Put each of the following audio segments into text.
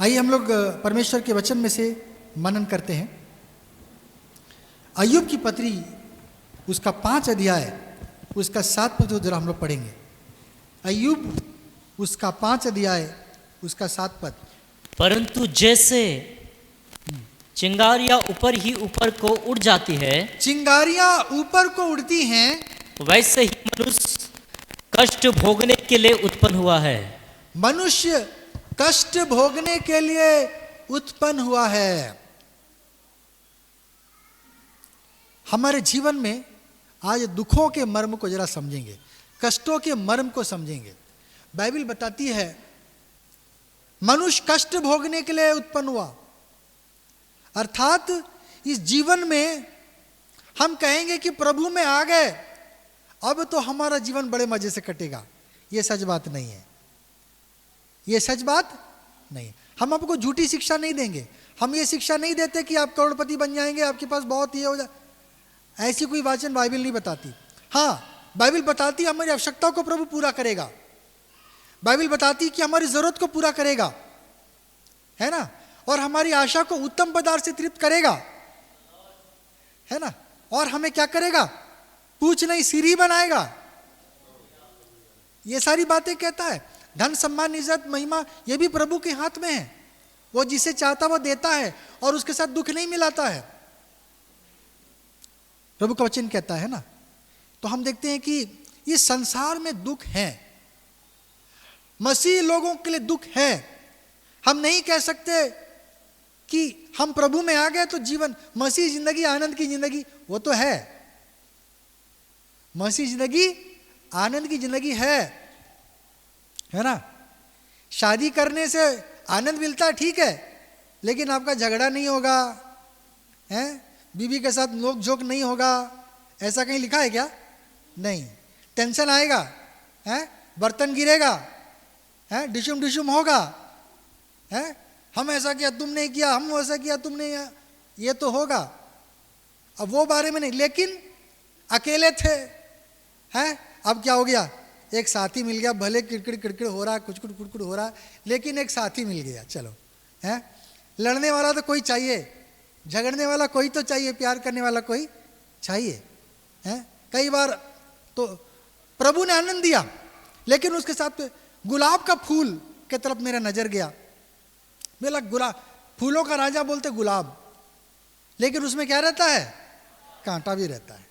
आइए हम लोग परमेश्वर के वचन में से मनन करते हैं। अय्यूब की पत्री उसका 5 अध्याय उसका 7 पद जरा हम लोग पढ़ेंगे। अय्यूब उसका 5 अध्याय उसका 7 पद। परंतु जैसे चिंगारियां ऊपर ही ऊपर को उड़ जाती है, चिंगारियां ऊपर को उड़ती हैं, वैसे ही मनुष्य कष्ट भोगने के लिए उत्पन्न हुआ है। मनुष्य कष्ट भोगने के लिए उत्पन्न हुआ है। हमारे जीवन में आज दुखों के मर्म को जरा समझेंगे, कष्टों के मर्म को समझेंगे। बाइबल बताती है मनुष्य कष्ट भोगने के लिए उत्पन्न हुआ, अर्थात इस जीवन में हम कहेंगे कि प्रभु में आ गए अब तो हमारा जीवन बड़े मजे से कटेगा। यह सच बात नहीं है, यह सच बात नहीं। हम आपको झूठी शिक्षा नहीं देंगे। हम ये शिक्षा नहीं देते कि आप करोड़पति बन जाएंगे, आपके पास बहुत ये हो जाए, ऐसी कोई वचन बाइबल नहीं बताती। हाँ, बाइबल बताती है हमारी आवश्यकताओं को प्रभु पूरा करेगा। बाइबल बताती है कि हमारी जरूरत को पूरा करेगा, है ना, और हमारी आशा को उत्तम पदार्थ से तृप्त करेगा, है ना, और हमें क्या करेगा, पूछ नहीं सीढ़ी बनाएगा। ये सारी बातें कहता है। धन सम्मान इज्जत महिमा ये भी प्रभु के हाथ में है। वो जिसे चाहता वो देता है और उसके साथ दुख नहीं मिलाता है। प्रभु का वचन कहता है ना। तो हम देखते हैं कि इस संसार में दुख है, मसीह लोगों के लिए दुख है। हम नहीं कह सकते कि हम प्रभु में आ गए तो जीवन मसीह जिंदगी आनंद की जिंदगी, वो तो है, मसीह जिंदगी आनंद की जिंदगी है ना। शादी करने से आनंद मिलता है, ठीक है, लेकिन आपका झगड़ा नहीं होगा, हैं, बीवी के साथ नोक झोंक नहीं होगा, ऐसा कहीं लिखा है क्या? नहीं। टेंशन आएगा, हैं, बर्तन गिरेगा, हैं, डिशुम डिशुम होगा, हैं, हम ऐसा किया तुम नहीं किया, हम वैसा किया तुम नहीं किया, ये तो होगा। अब वो बारे में नहीं, लेकिन अकेले थे, हैं, अब क्या हो गया, एक साथी मिल गया, भले किड़किड़ किड़किड़ हो रहा है, कुचकुड़ कुड़कुड़ हो रहा है, लेकिन एक साथी मिल गया, चलो, हैं। लड़ने वाला तो कोई चाहिए, झगड़ने वाला कोई तो चाहिए, प्यार करने वाला कोई चाहिए, हैं। कई बार तो प्रभु ने आनंद दिया, लेकिन उसके साथ गुलाब का फूल की तरफ मेरा नजर गया। मेरा गुलाब, फूलों का राजा बोलते गुलाब, लेकिन उसमें क्या रहता है, कांटा भी रहता है,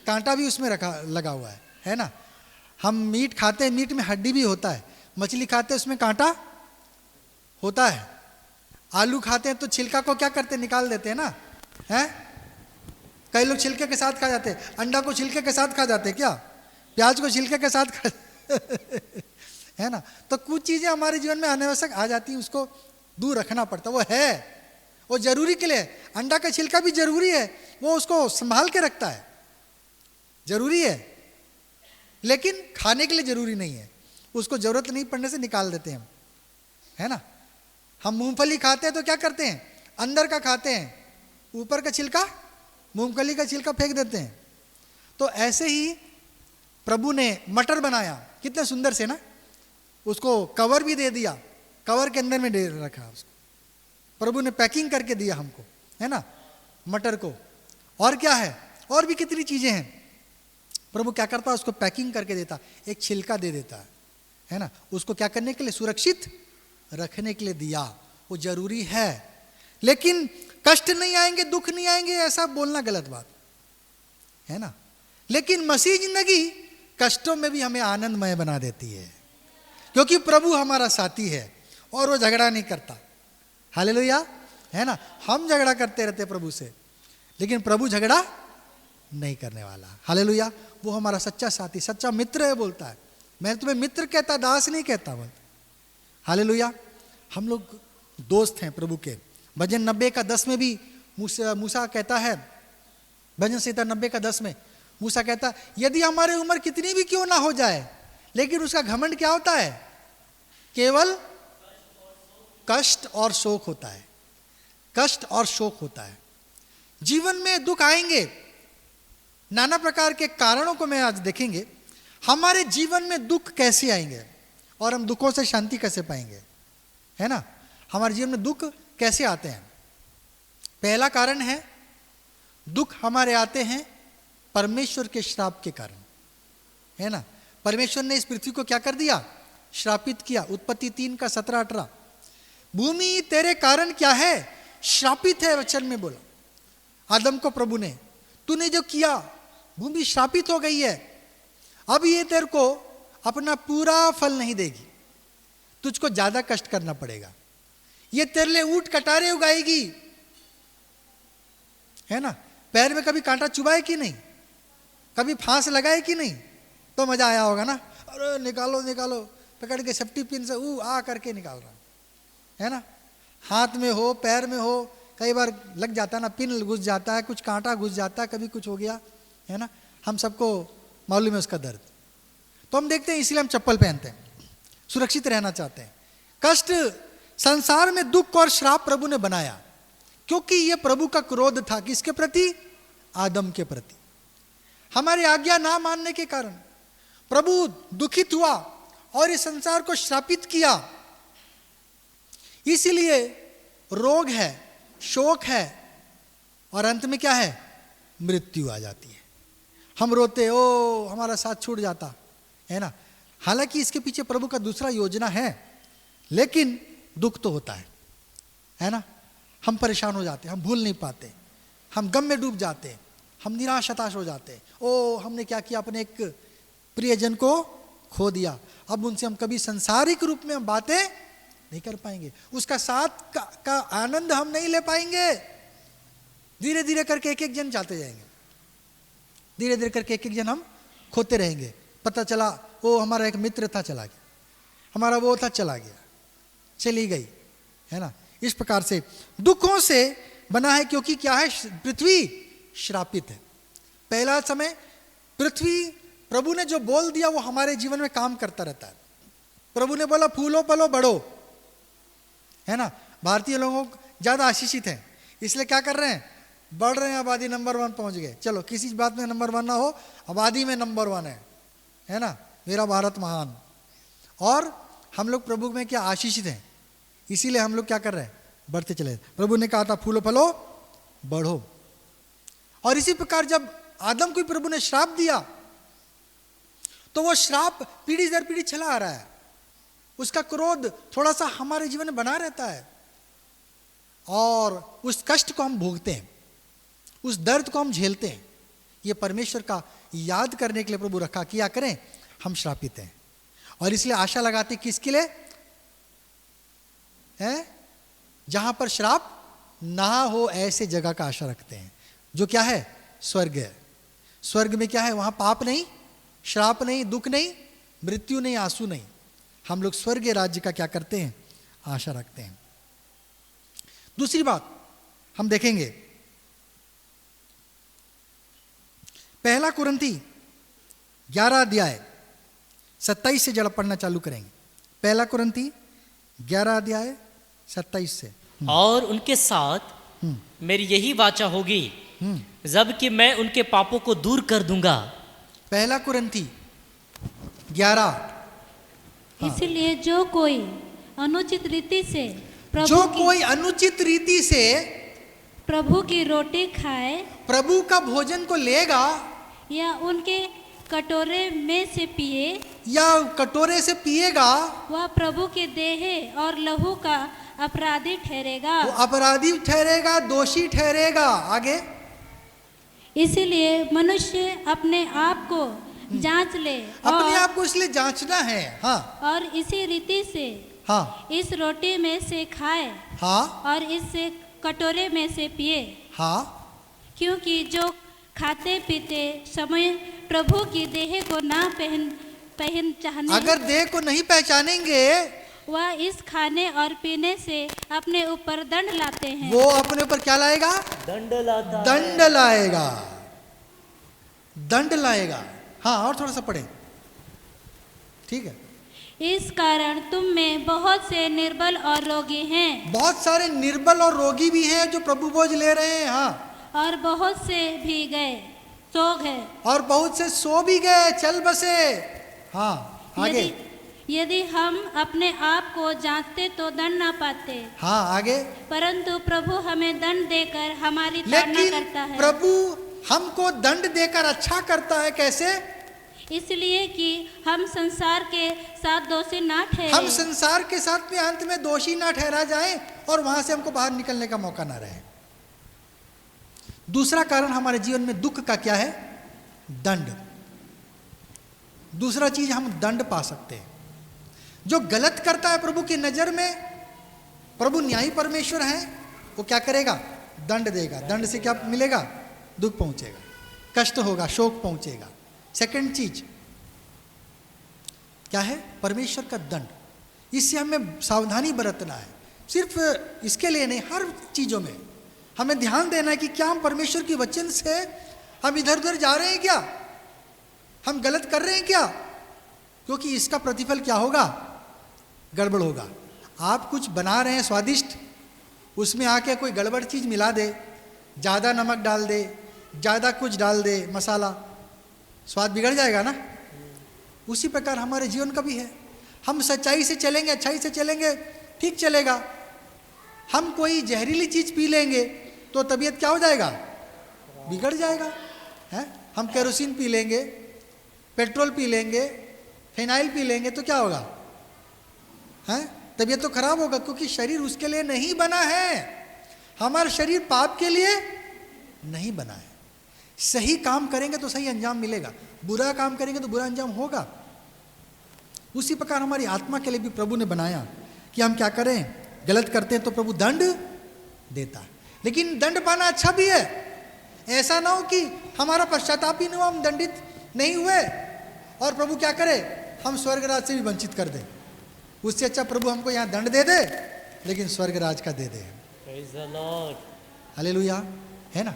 कांटा भी उसमें लगा हुआ है ना। हम मीट खाते हैं, मीट में हड्डी भी होता है, मछली खाते हैं उसमें कांटा होता है, आलू खाते हैं तो छिलका को क्या करते हैं, निकाल देते हैं ना, हैं। कई लोग छिलके के साथ खा जाते हैं, अंडा को छिलके के साथ खा जाते हैं क्या, प्याज को छिलके के साथ खा है ना। तो कुछ चीजें हमारे जीवन में अनावश्यक आ जाती हैं, उसको दूर रखना पड़ता है। वो है, वो जरूरी के लिए, अंडा का छिलका भी जरूरी है, वो उसको संभाल के रखता है, जरूरी है, लेकिन खाने के लिए जरूरी नहीं है, उसको जरूरत नहीं पड़ने से निकाल देते हैं हम, है ना। हम मूंगफली खाते हैं तो क्या करते हैं, अंदर का खाते हैं, ऊपर का छिलका, मूंगफली का छिलका फेंक देते हैं। तो ऐसे ही प्रभु ने मटर बनाया, कितने सुंदर से ना, उसको कवर भी दे दिया, कवर के अंदर में दे रखा उसको, प्रभु ने पैकिंग करके दिया हमको, है ना, मटर को। और क्या है, और भी कितनी चीजें हैं, प्रभु क्या करता है, उसको पैकिंग करके देता, एक छिलका दे देता है ना, उसको क्या करने के लिए, सुरक्षित रखने के लिए दिया। वो जरूरी है, लेकिन कष्ट नहीं आएंगे, दुख नहीं आएंगे, ऐसा बोलना गलत बात है ना। लेकिन मसीह जिंदगी कष्टों में भी हमें आनंदमय बना देती है, क्योंकि प्रभु हमारा साथी है और वो झगड़ा नहीं करता। हालेलुया, है ना। हम झगड़ा करते रहते प्रभु से, लेकिन प्रभु झगड़ा नहीं करने वाला। हालेलुया, वो हमारा सच्चा साथी, सच्चा मित्र है, बोलता है मैं तुम्हें मित्र कहता, दास नहीं कहता, बोलता। हालेलुया, हम लोग दोस्त हैं प्रभु के। भजन 90 का 10 में भी मूसा कहता है, भजन संहिता 90 का 10 में मूसा कहता है, यदि हमारी उम्र कितनी भी क्यों ना हो जाए, लेकिन उसका घमंड क्या होता है, केवल कष्ट और शोक होता है, कष्ट और शोक होता है। जीवन में दुख आएंगे, नाना प्रकार के कारणों को मैं आज देखेंगे। हमारे जीवन में दुख कैसे आएंगे और हम दुखों से शांति कैसे पाएंगे, है ना। हमारे जीवन में दुख कैसे आते हैं? पहला कारण है, दुख हमारे आते हैं परमेश्वर के श्राप के कारण, है ना। परमेश्वर ने इस पृथ्वी को क्या कर दिया? श्रापित किया। उत्पत्ति 3 का 17-18, भूमि तेरे कारण क्या है? श्रापित है, वचन में बोला आदम को प्रभु ने, तूने जो किया भूमि श्रापित हो गई है, अब ये तेरे को अपना पूरा फल नहीं देगी, तुझको ज्यादा कष्ट करना पड़ेगा, ये तेरे लिए ऊंट कटारे उगाएगी, है ना। पैर में कभी कांटा चुभाए कि नहीं? कभी फांस लगाए कि नहीं? तो मजा आया होगा ना, अरे निकालो निकालो, पकड़ के सेफ्टी पिन से आ करके निकाल रहा है ना। हाथ में हो, पैर में हो, कई बार लग जाता है ना, पिन घुस जाता है, कुछ कांटा घुस जाता है, कभी कुछ हो गया, है ना। हम सबको मालूम है उसका दर्द। तो हम देखते हैं, इसलिए हम चप्पल पहनते हैं, सुरक्षित रहना चाहते हैं। कष्ट, संसार में दुख और श्राप प्रभु ने बनाया, क्योंकि यह प्रभु का क्रोध था। किसके प्रति? आदम के प्रति। हमारी आज्ञा ना मानने के कारण प्रभु दुखित हुआ और इस संसार को श्रापित किया। इसीलिए रोग है, शोक है, और अंत में क्या है? मृत्यु आ जाती है। हम रोते, ओ हमारा साथ छूट जाता, है ना। हालांकि इसके पीछे प्रभु का दूसरा योजना है, लेकिन दुख तो होता है ना। हम परेशान हो जाते, हम भूल नहीं पाते, हम गम में डूब जाते, हम निराश हताश हो जाते, ओ हमने क्या किया, अपने एक प्रियजन को खो दिया, अब उनसे हम कभी संसारिक रूप में हम बातें नहीं कर पाएंगे, उसका साथ का आनंद हम नहीं ले पाएंगे। धीरे धीरे करके एक एक जन जाते जाएंगे, धीरे धीरे करके एक एक जन हम खोते रहेंगे। पता चला वो हमारा एक मित्र था, चला गया, हमारा वो था, चला गया, चली गई, है ना। इस प्रकार से दुखों से बना है, क्योंकि क्या है? पृथ्वी श्रापित है। पहला समय पृथ्वी, प्रभु ने जो बोल दिया वो हमारे जीवन में काम करता रहता है। प्रभु ने बोला फूलो फलो बढ़ो, है ना। भारतीय लोगों ज्यादा आशीषित हैं, इसलिए क्या कर रहे हैं? बढ़ रहे हैं, आबादी नंबर 1 पहुंच गए। चलो किसी बात में नंबर 1 ना हो, आबादी में नंबर 1 है ना, मेरा भारत महान। और हम लोग प्रभु में क्या आशीषित हैं, इसीलिए हम लोग क्या कर रहे हैं? बढ़ते चले। प्रभु ने कहा था फूलो फलो बढ़ो। और इसी प्रकार जब आदम को प्रभु ने श्राप दिया, तो वो श्राप पीढ़ी दर पीढ़ी चला आ रहा है। उसका क्रोध थोड़ा सा हमारे जीवन में बना रहता है, और उस कष्ट को हम भोगते हैं, उस दर्द को हम झेलते हैं। ये परमेश्वर का याद करने के लिए प्रभु रखा, किया करें हम श्रापित हैं। और इसलिए आशा लगाते किसके लिए है? जहां पर श्राप ना हो, ऐसे जगह का आशा रखते हैं, जो क्या है? स्वर्ग है। स्वर्ग में क्या है? वहां पाप नहीं, श्राप नहीं, दुख नहीं, मृत्यु नहीं, आंसू नहीं। हम लोग स्वर्गीय राज्य का क्या करते हैं? आशा रखते हैं। दूसरी बात हम देखेंगे, पहला कुरिन्थी 11 अध्याय 27 से जरा पढ़ना चालू करेंगे। पहला कुरिन्थी 11 अध्याय 27 से। और उनके साथ मेरी यही वाचा होगी, जबकि मैं उनके पापों को दूर कर दूंगा। पहला कुरिन्थी 11। इसलिए जो कोई अनुचित रीति से प्रभु की रोटी खाए, प्रभु का भोजन को लेगा, या उनके कटोरे में से पिए, या कटोरे से पिएगा, वह प्रभु के देह और लहू का अपराधी ठहरेगा। वो अपराधी ठहरेगा, दोषी ठहरेगा। आगे, इसलिए मनुष्य अपने आप को जांच ले, अपने आप को इसलिए जांचना है। हाँ, और इसी रीति से हाँ, इस रोटी में से खाए, हाँ, और इससे कटोरे में से पिए। हाँ, क्योंकि जो खाते पीते समय प्रभु की देह को ना पहचाने, अगर देह को नहीं पहचानेंगे, वह इस खाने और पीने से अपने ऊपर दंड लाते हैं। वो अपने ऊपर क्या लाएगा? दंड लाता, दंड लाएगा, दंड लाएगा। हाँ, और थोड़ा सा पढ़े, ठीक है। इस कारण तुम में बहुत से निर्बल और रोगी हैं। बहुत सारे निर्बल और रोगी भी हैं जो प्रभु बोझ ले रहे हैं। हाँ, और बहुत से भी गए, सो गए, और बहुत से सो भी गए, चल बसे। हाँ, आगे। यदि हम अपने आप को जांचते तो दंड ना पाते, हाँ आगे। परंतु प्रभु हमें दंड देकर हमारी ताड़ना लेकिन करता है, प्रभु हमको दंड देकर अच्छा करता है। कैसे? इसलिए कि हम संसार के साथ दोषी ना ठहरे। हम संसार के साथ में अंत में दोषी ना ठहरा जाएं और वहां से हमको बाहर निकलने का मौका ना रहे। दूसरा कारण हमारे जीवन में दुख का क्या है? दंड। दूसरा चीज हम दंड पा सकते हैं। जो गलत करता है प्रभु की नजर में, प्रभु न्यायी परमेश्वर है, वो क्या करेगा? दंड देगा। दंड से क्या मिलेगा? दुख पहुंचेगा, कष्ट होगा, शोक पहुंचेगा। सेकंड चीज क्या है? परमेश्वर का दंड। इससे हमें सावधानी बरतना है। सिर्फ इसके लिए नहीं, हर चीजों में हमें ध्यान देना है कि क्या हम परमेश्वर के वचन से हम इधर उधर जा रहे हैं क्या? हम गलत कर रहे हैं क्या? क्योंकि इसका प्रतिफल क्या होगा? गड़बड़ होगा। आप कुछ बना रहे हैं स्वादिष्ट, उसमें आके कोई गड़बड़ चीज मिला दे, ज्यादा नमक डाल दे, ज्यादा कुछ डाल दे, मसाला, स्वाद बिगड़ जाएगा ना। उसी प्रकार हमारे जीवन का भी है। हम सच्चाई से चलेंगे, अच्छाई से चलेंगे, ठीक चलेगा। हम कोई जहरीली चीज पी लेंगे तो तबीयत क्या हो जाएगा? बिगड़ जाएगा। है? हम केरोसिन पी लेंगे, पेट्रोल पी लेंगे, फिनाइल पी लेंगे तो क्या होगा? है? तबीयत तो खराब होगा, क्योंकि शरीर उसके लिए नहीं बना है। हमारा शरीर पाप के लिए नहीं बना है। सही काम करेंगे तो सही अंजाम मिलेगा, बुरा काम करेंगे तो बुरा अंजाम होगा। उसी प्रकार हमारी आत्मा के लिए भी प्रभु ने बनाया कि हम क्या करें? गलत करते हैं तो प्रभु दंड देता है। लेकिन दंड पाना अच्छा भी है। ऐसा ना हो कि हमारा पश्चाताप ही नहीं हुआ, हम दंडित नहीं हुए और प्रभु क्या करे? हम स्वर्ग राज से भी वंचित कर दे। उससे अच्छा प्रभु हमको यहाँ दंड दे दे, लेकिन स्वर्ग राज का दे दे। हालेलुया, है ना।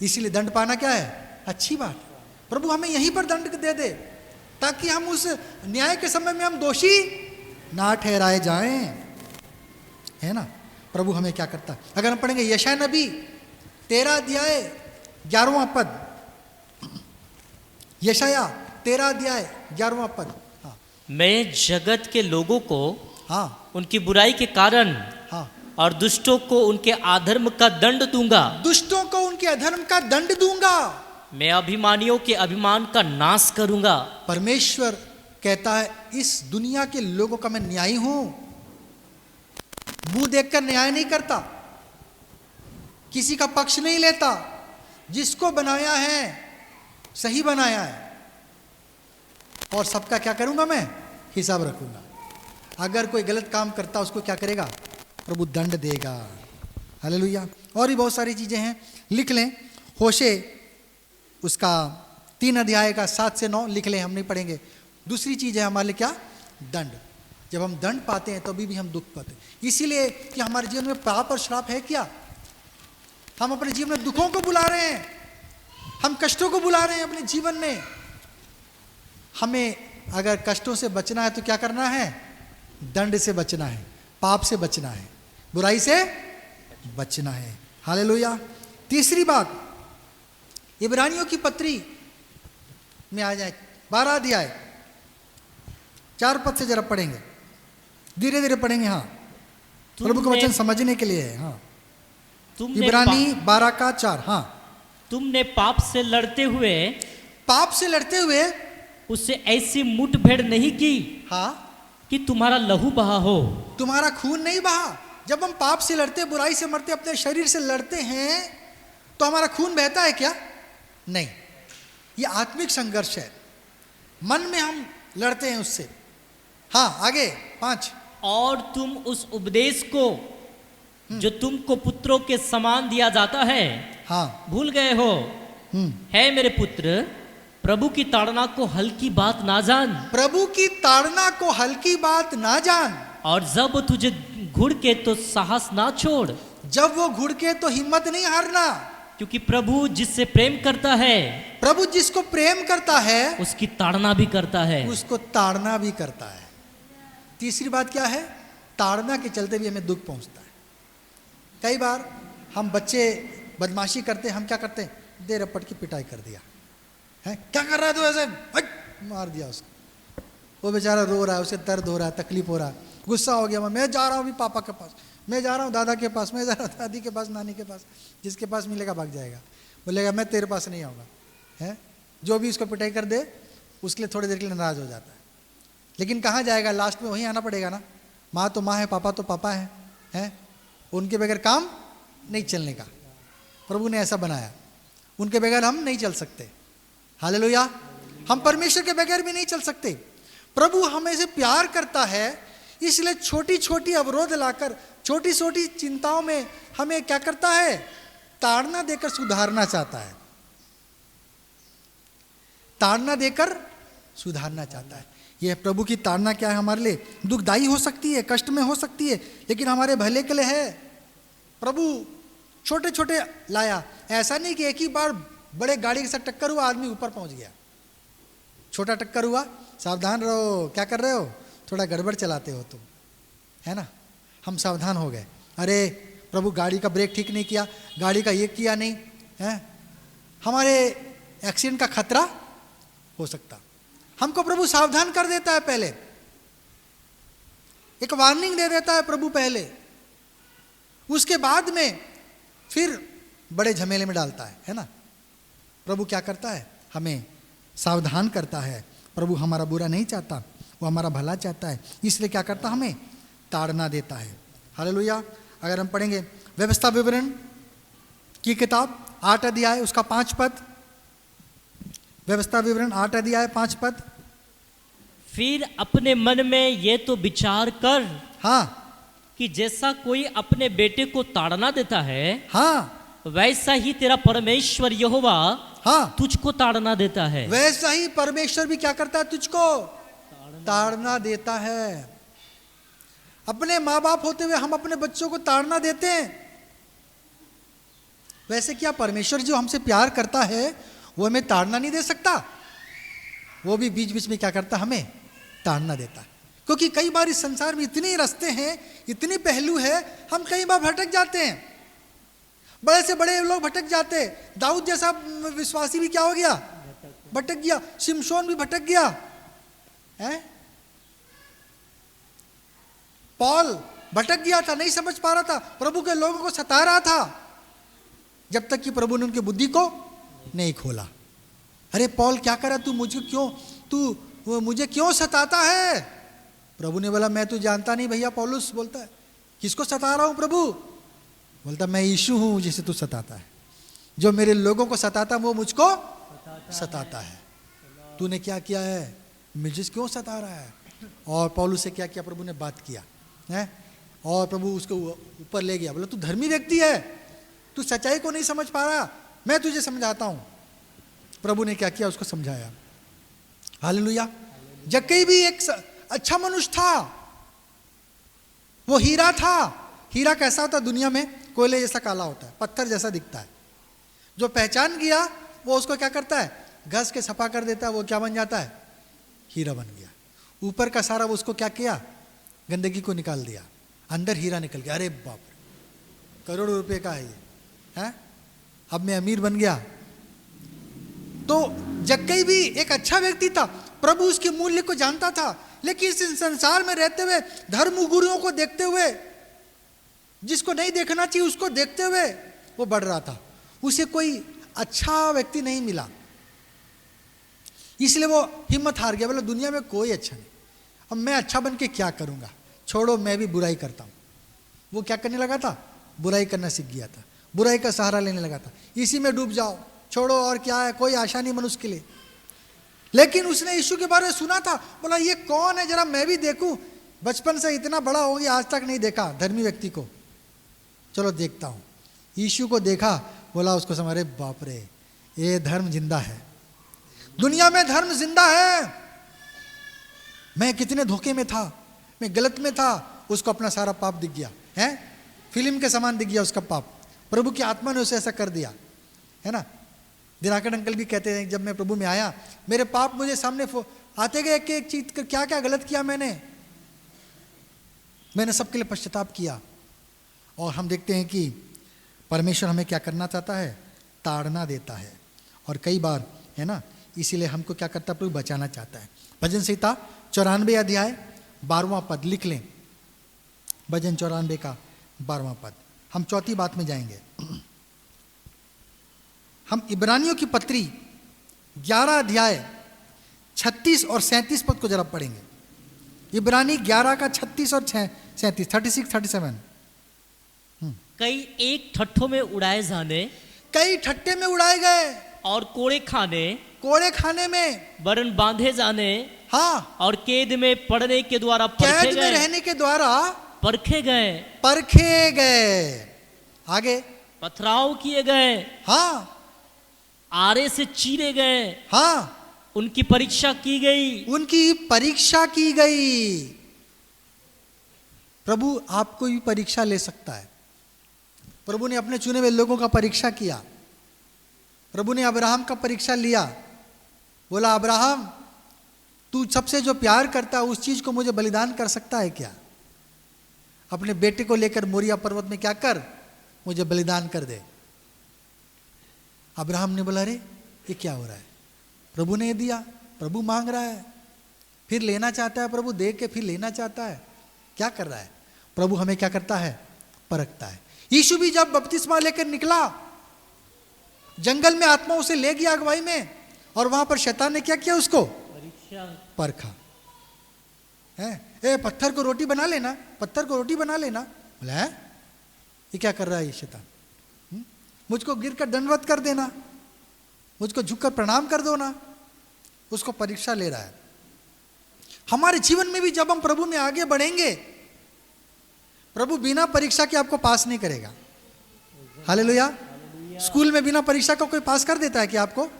इसीलिए दंड पाना क्या है? अच्छी बात। प्रभु हमें यहीं पर दंड दे दे ताकि हम उस न्याय के समय में हम दोषी ना ठहराए जाएं, है ना। प्रभु हमें क्या करता है? अगर हम पढ़ेंगे यशायाह नबी 13 अध्याय 11वां पद, यशायाह 13 अध्याय 11वां पद। हाँ, मैं जगत के लोगों को हाँ, उनकी बुराई के कारण हाँ, और दुष्टों को उनके अधर्म का दंड दूंगा। दुष्टों को उनके अधर्म का दंड दूंगा। मैं अभिमानियों के अभिमान का नाश करूंगा। परमेश्वर कहता है इस दुनिया के लोगों का मैं न्यायी हूं। मुंह देखकर न्याय नहीं करता, किसी का पक्ष नहीं लेता। जिसको बनाया है सही बनाया है, और सबका क्या करूंगा? मैं हिसाब रखूंगा। अगर कोई गलत काम करता उसको क्या करेगा? प्रभु दंड देगा। हालेलुया। और भी बहुत सारी चीजें हैं, लिख लें। होशे उसका 3 अध्याय का 7 से 9 लिख लें, हम नहीं पढ़ेंगे। दूसरी चीज है हमारे लिए क्या? दंड। जब हम दंड पाते हैं तभी भी हम दुख पाते हैं। इसीलिए कि हमारे जीवन में पाप और श्राप है क्या? हम अपने जीवन में दुखों को बुला रहे हैं, हम कष्टों को बुला रहे हैं अपने जीवन में। हमें अगर कष्टों से बचना है तो क्या करना है? दंड से बचना है, पाप से बचना है, बुराई से बचना है। हालेलुया। तीसरी बात, इब्रानियों की पत्री में आ जाए 12 अध्याय 4 पद से जरा पढ़ेंगे, धीरे धीरे पढ़ेंगे। हाँ, प्रभु का वचन समझने के लिए है। हाँ, इब्रानी 12 का 4। हाँ, तुमने पाप से लड़ते हुए, पाप से लड़ते हुए उससे ऐसी मुठभेड़ नहीं की, हाँ, कि तुम्हारा लहू बहा हो। तुम्हारा खून नहीं बहा। जब हम पाप से लड़ते, बुराई से मरते, अपने शरीर से लड़ते हैं तो हमारा खून बहता है क्या? नहीं। ये आत्मिक संघर्ष है, मन में हम लड़ते हैं उससे। हाँ, आगे 5। और तुम उस उपदेश को जो तुमको पुत्रों के समान दिया जाता है, हाँ, भूल गए हो। है मेरे पुत्र, प्रभु की ताड़ना को हल्की बात ना जान। प्रभु की ताड़ना को हल्की बात ना जान। और जब तुझे घुड़के तो साहस ना छोड़। जब वो घुड़के तो हिम्मत नहीं हारना। क्योंकि प्रभु जिससे प्रेम करता है, प्रभु जिसको प्रेम करता है उसकी ताड़ना भी करता है। उसको ताड़ना भी करता है। तीसरी बात क्या है? ताड़ना के चलते भी हमें दुख पहुंचता है। कई बार हम बच्चे बदमाशी करते, हम क्या करते हैं? दे रपट की पिटाई कर दिया है। क्या कर रहा है तू? ऐसे मार दिया उसको, वो बेचारा रो रहा है, उसे दर्द हो रहा है, तकलीफ हो रहा है, गुस्सा हो गया, मैं जा रहा हूँ अभी पापा के पास, मैं जा रहा हूँ दादा के पास, मैं जा रहा हूँ दादी के पास, नानी के पास, जिसके पास मिलेगा भाग जाएगा, बोलेगा मैं तेरे पास नहीं आऊँगा, है। जो भी उसको पिटाई कर दे उसके लिए थोड़ी देर के लिए नाराज़ हो जाता है, लेकिन कहाँ जाएगा, लास्ट में वहीं आना पड़ेगा ना। माँ तो माँ है, पापा तो पापा है, हैं, उनके बगैर काम नहीं चलने का, प्रभु ने ऐसा बनाया, उनके बगैर हम नहीं चल सकते। हालेलुया। हम परमेश्वर के बगैर भी नहीं चल सकते। प्रभु हमें से प्यार करता है, इसलिए छोटी छोटी अवरोध लाकर, छोटी छोटी चिंताओं में हमें क्या करता है, ताड़ना देकर सुधारना चाहता है, ताड़ना देकर सुधारना चाहता है। यह प्रभु की ताड़ना क्या है, हमारे लिए दुखदाई हो सकती है, कष्ट में हो सकती है, लेकिन हमारे भले के लिए है। प्रभु छोटे छोटे लाया, ऐसा नहीं कि एक ही बार बड़े गाड़ी के साथ टक्कर हुआ आदमी ऊपर पहुंच गया, छोटा टक्कर हुआ, सावधान रहो, क्या कर रहे हो, थोड़ा गड़बड़ चलाते हो तुम, है ना। हम सावधान हो गए, अरे प्रभु गाड़ी का ब्रेक ठीक नहीं किया, गाड़ी का ये किया नहीं, है, हमारे एक्सीडेंट का खतरा हो सकता। हमको प्रभु सावधान कर देता है, पहले एक वार्निंग दे देता है प्रभु पहले, उसके बाद में फिर बड़े झमेले में डालता है ना। प्रभु क्या करता है, हमें सावधान करता है। प्रभु हमारा बुरा नहीं चाहता, वो हमारा भला चाहता है, इसलिए क्या करता, हमें ताड़ना देता है। हालेलुया। अगर हम पढ़ेंगे व्यवस्था विवरण की किताब 8 अध्याय उसका 5 पद, व्यवस्था विवरण 8 अध्याय 5 पद। फिर अपने मन में ये तो विचार कर, हाँ, कि जैसा कोई अपने बेटे को ताड़ना देता है, हाँ, वैसा ही तेरा परमेश्वर यहोवा हाँ, तुझको ताड़ना देता है। वैसा ही परमेश्वर भी क्या करता है, तुझको ताड़ना देता है। अपने माँ बाप होते हुए हम अपने बच्चों को ताड़ना देते हैं, वैसे क्या परमेश्वर जो हमसे प्यार करता है वो हमें ताड़ना नहीं दे सकता, वो भी बीच बीच में क्या करता, हमें ताड़ना देता है। क्योंकि कई बार इस संसार में इतने रास्ते हैं, इतनी पहलू है, हम कई बार भटक जाते हैं, बड़े से बड़े लोग भटक जाते हैं। दाऊद जैसा विश्वासी भी क्या हो गया, भटक गया, शिमशोन भी भटक गया, है, पॉल भटक गया था, नहीं समझ पा रहा था, प्रभु के लोगों को सता रहा था, जब तक कि प्रभु ने उनकी बुद्धि को नहीं खोला। अरे पॉल क्या करा, तू मुझे क्यों सताता है? प्रभु ने बोला मैं तू जानता नहीं भैया। पौलुस बोलता है किसको सता रहा हूं प्रभु? बोलता मैं यीशु हूं जिसे तू सताता है, जो मेरे लोगों को सताता वो मुझको सताता है। तूने क्या किया है, मुझे क्यों सता रहा है? और पौलुस से क्या किया, प्रभु ने बात किया है, और प्रभु उसको ऊपर ले गया, बोला तू धर्मी व्यक्ति है, तू सच्चाई को नहीं समझ पा रहा, मैं तुझे समझाता हूं। प्रभु ने क्या किया, उसको समझाया। हालेलुया। जक्कई भी एक अच्छा मनुष्य था, वो हीरा था। हीरा कैसा होता है दुनिया में, कोयले जैसा काला होता है, पत्थर जैसा दिखता है। जो पहचान गया वो उसको क्या करता है, घस के सफा कर देता है, वो क्या बन जाता है, हीरा बन गया। ऊपर का सारा वो उसको क्या किया, गंदगी को निकाल दिया, अंदर हीरा निकल गया। अरे बाप रे, करोड़ों रुपए का है ये, है, अब मैं अमीर बन गया। तो जक्कई भी एक अच्छा व्यक्ति था, प्रभु उसके मूल्य को जानता था, लेकिन इस संसार में रहते हुए धर्म गुरुओं को देखते हुए, जिसको नहीं देखना चाहिए उसको देखते हुए वो बढ़ रहा था, उसे कोई अच्छा व्यक्ति नहीं मिला, इसलिए वो हिम्मत हार गया। बोला दुनिया में कोई अच्छा नहीं, अब मैं अच्छा बन के क्या करूंगा, छोड़ो मैं भी बुराई करता हूं। वो क्या करने लगा था, बुराई करना सीख गया था, बुराई का सहारा लेने लगा था, इसी में डूब जाओ, छोड़ो और क्या है, कोई आशा नहीं मनुष्य के लिए। लेकिन उसने यीशु के बारे में सुना था, बोला ये कौन है, जरा मैं भी देखूं, बचपन से इतना बड़ा हो गया आज तक नहीं देखा धर्मी व्यक्ति को, चलो देखता हूं। यीशु को देखा, बोला उसको समझ, अरे बाप रे, ये धर्म जिंदा है, दुनिया में धर्म जिंदा है। मैं कितने धोखे में था, मैं गलत में था, उसको अपना सारा पाप दिख गया है, फिल्म के समान दिख गया उसका पाप। प्रभु की आत्मा ने उसे ऐसा कर दिया, है ना। दिनाकर अंकल भी कहते हैं, जब मैं प्रभु में आया मेरे पाप मुझे सामने आते गए, एक चीज क्या क्या गलत किया मैंने सबके लिए पश्चाताप किया। और हम देखते हैं कि परमेश्वर हमें क्या करना चाहता है, ताड़ना देता है, और कई बार, है ना, इसीलिए हमको क्या करता है, प्रभु बचाना चाहता है। भजन संहिता 94 अध्याय 12वां पद लिख लें। भजन 94 का 12वां पद। हम चौथी बात में जाएंगे। हम इब्रानियों की पत्री 11 अध्याय 36 और 37 पद को जरा पढ़ेंगे। इब्रानी 11 का 36 और 37, 36, 37। कई एक ठट्ठों में उड़ाए जाने, कई ठट्टे में उड़ाए गए और कोड़े खाने में, वरन बांधे जाने, हाँ, और कैद में पड़ने के द्वारा कैद में रहने के द्वारा परखे गए। आगे पथराव किए गए, हाँ, आरे से चीरे गए, हाँ, उनकी परीक्षा की गई। प्रभु आपको भी परीक्षा ले सकता है। प्रभु ने अपने चुने हुए लोगों का परीक्षा किया। प्रभु ने अब्राहम का परीक्षा लिया। बोला, अब्राहम, तू सबसे जो प्यार करता है उस चीज को मुझे बलिदान कर सकता है क्या? अपने बेटे को लेकर मोरिया पर्वत में क्या कर, मुझे बलिदान कर दे। अब्राहम ने बोला, अरे ये क्या हो रहा है? प्रभु ने दिया, प्रभु मांग रहा है, फिर लेना चाहता है, प्रभु दे के फिर लेना चाहता है। क्या कर रहा है? प्रभु हमें क्या करता है? परखता है। यीशु भी जब बपतिस्मा लेकर निकला, जंगल में आत्मा उसे ले गया अगुवाई में, और वहां पर शैतान ने क्या किया? उसको परखा है। ए, पत्थर को रोटी बना लेना, पत्थर को रोटी बना लेना। बोला, है ये क्या कर रहा है ये शैतान? मुझको गिर कर दंडवत कर देना, मुझको झुककर प्रणाम कर दो ना। उसको परीक्षा ले रहा है। हमारे जीवन में भी जब हम प्रभु में आगे बढ़ेंगे, प्रभु बिना परीक्षा के आपको पास नहीं करेगा। हालेलुया। स्कूल में बिना परीक्षा का कोई पास कर देता है क्या आपको?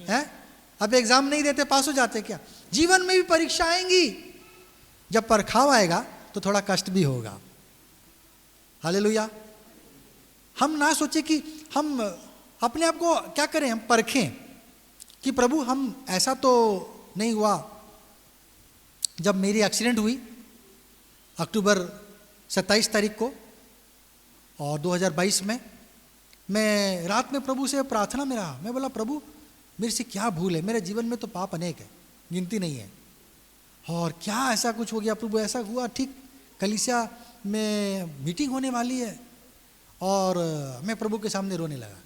है? अब एग्जाम नहीं देते पास हो जाते क्या? जीवन में भी परीक्षा आएंगी। जब परखाव आएगा तो थोड़ा कष्ट भी होगा। हालेलुया। हम ना सोचे कि हम अपने आप को क्या करें, हम परखें कि प्रभु हम ऐसा तो नहीं हुआ। जब मेरी एक्सीडेंट हुई अक्टूबर 27 तारीख को और 2022 में, मैं रात में प्रभु से प्रार्थना में रहा। मैं बोला, प्रभु मेरे से क्या भूल है? मेरे जीवन में तो पाप अनेक है, गिनती नहीं है, और क्या ऐसा कुछ हो गया प्रभु? ऐसा हुआ, ठीक कलीसिया में मीटिंग होने वाली है और मैं प्रभु के सामने रोने लगा।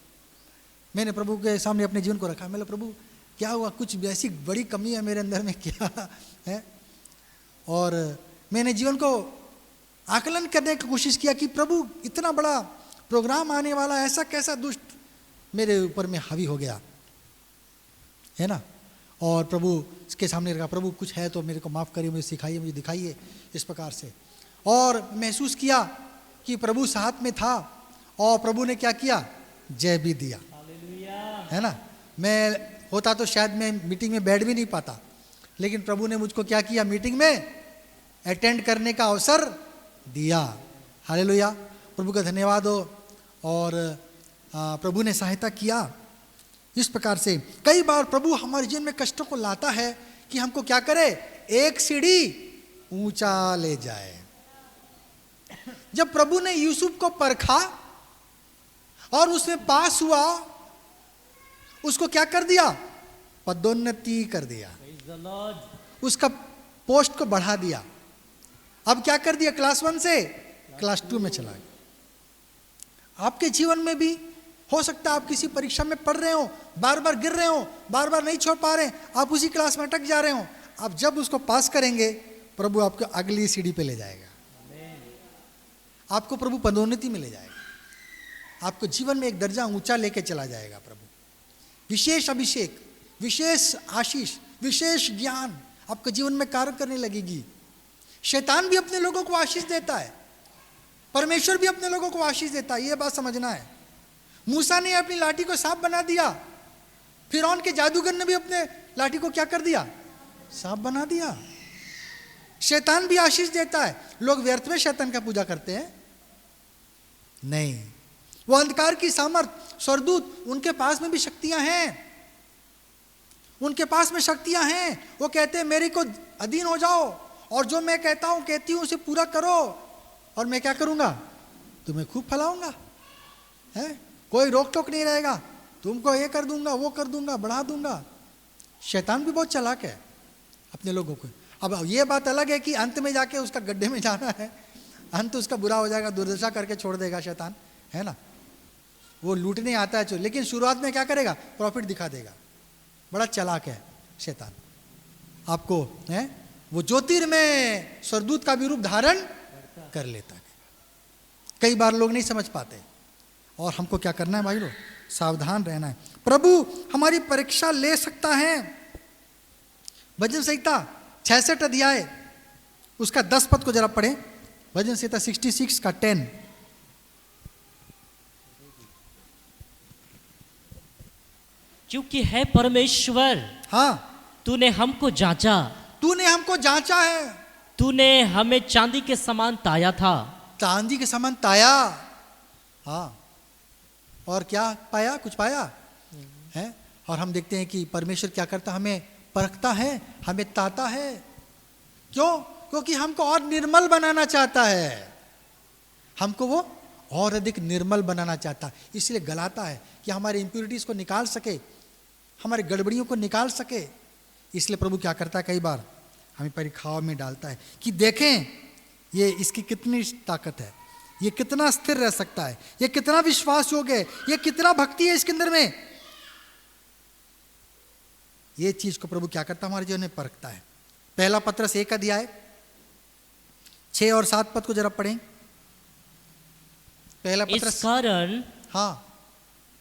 मैंने प्रभु के सामने अपने जीवन को रखा। मैं बोला, प्रभु क्या हुआ? कुछ ऐसी बड़ी कमी है मेरे अंदर में क्या है? और मैंने जीवन को आकलन करने की कोशिश किया कि प्रभु इतना बड़ा प्रोग्राम आने वाला, ऐसा कैसा दुष्ट मेरे ऊपर में हावी हो गया है ना। और प्रभु के सामने रखा, प्रभु कुछ है तो मेरे को माफ़ करिए, मुझे सिखाइए, मुझे दिखाइए, इस प्रकार से। और महसूस किया कि प्रभु साथ में था और प्रभु ने क्या किया? जय भी दिया, है ना। मैं होता तो शायद मैं मीटिंग में बैठ भी नहीं पाता, लेकिन प्रभु ने मुझको क्या किया? मीटिंग में अटेंड करने का अवसर दिया। हालेलुया। प्रभु का धन्यवाद हो। और प्रभु ने सहायता किया। इस प्रकार से कई बार प्रभु हमारे जीवन में कष्टों को लाता है कि हमको क्या करे? एक सीढ़ी ऊंचा ले जाए। जब प्रभु ने यूसुफ को परखा और उसमें पास हुआ, उसको क्या कर दिया? पदोन्नति कर दिया, उसका पोस्ट को बढ़ा दिया। अब क्या कर दिया? क्लास 1 से क्लास 2 में चला गया। आपके जीवन में भी हो सकता है आप किसी परीक्षा में पढ़ रहे हो, बार बार गिर रहे हो, बार बार नहीं छोड़ पा रहे, आप उसी क्लास में अटक जा रहे हो। आप जब उसको पास करेंगे, प्रभु आपको अगली सीढ़ी पे ले जाएगा। आपको प्रभु पदोन्नति में ले जाएगा, आपको जीवन में एक दर्जा ऊंचा लेके चला जाएगा। प्रभु विशेष अभिषेक, विशेष आशीष, विशेष ज्ञान आपके जीवन में कार्य करने लगेगी। शैतान भी अपने लोगों को आशीष देता है, परमेश्वर भी अपने लोगों को आशीष देता है। ये बात समझना है। मूसा ने अपनी लाठी को सांप बना दिया, फिरौन के जादूगर ने भी अपने लाठी को क्या कर दिया? सांप बना दिया। शैतान भी आशीष देता है। लोग व्यर्थ में शैतान का पूजा करते हैं? नहीं, वो अंधकार की सामर्थ, स्वरदूत, उनके पास में भी शक्तियां हैं, उनके पास में शक्तियां हैं। वो कहते हैं मेरे को अधीन हो जाओ और जो मैं कहता हूं, कहती हूं, उसे पूरा करो और मैं क्या करूंगा? तुम्हें खूब फैलाऊंगा, है, कोई रोक टोक नहीं रहेगा, तुमको ये कर दूंगा, वो कर दूंगा, बढ़ा दूंगा। शैतान भी बहुत चालाक है। अपने लोगों को। अब ये बात अलग है कि अंत में जाके उसका गड्ढे में जाना है, अंत उसका बुरा हो जाएगा, दुर्दशा करके छोड़ देगा शैतान, है ना। वो लूटने आता है लेकिन शुरुआत में क्या करेगा, प्रॉफिट दिखा देगा। बड़ा चालाक है शैतान, आपको है वो ज्योतिर्मय स्वर्गदूत का भी रूप धारण कर लेता है। कई बार लोग नहीं समझ पाते, और हमको क्या करना है भाई लोग, सावधान रहना है। प्रभु हमारी परीक्षा ले सकता है। भजन संहिता 66 अध्याय उसका 10 पद को जरा पढ़ें। भजन संहिता 66 का 10। क्योंकि है परमेश्वर, हाँ, तूने हमको जांचा, तूने हमको जांचा है, तूने हमें चांदी के समान ताया था। चांदी के समान ताया, हाँ, और क्या पाया, कुछ पाया है। और हम देखते हैं कि परमेश्वर क्या करता, हमें परखता है, हमें ताता है। क्यों? क्योंकि हमको और निर्मल बनाना चाहता है, हमको वो और अधिक निर्मल बनाना चाहता है। इसलिए गलाता है कि हमारे इम्प्योरिटीज को निकाल सके, हमारी गड़बड़ियों को निकाल सके। इसलिए प्रभु क्या करता है, कई बार हमें परीक्षाओं में डालता है कि देखें ये इसकी कितनी ताकत है, ये कितना स्थिर रह सकता है, ये कितना विश्वास योग्य है, ये कितना भक्ति है इसके अंदर में। ये चीज को प्रभु क्या करता है, हमारे जीवन में परखता है। पहला पत्रस 1 अध्याय 6 और 7 पद को जरा पढ़ें। पहला पत्रस। इस कारण हाँ,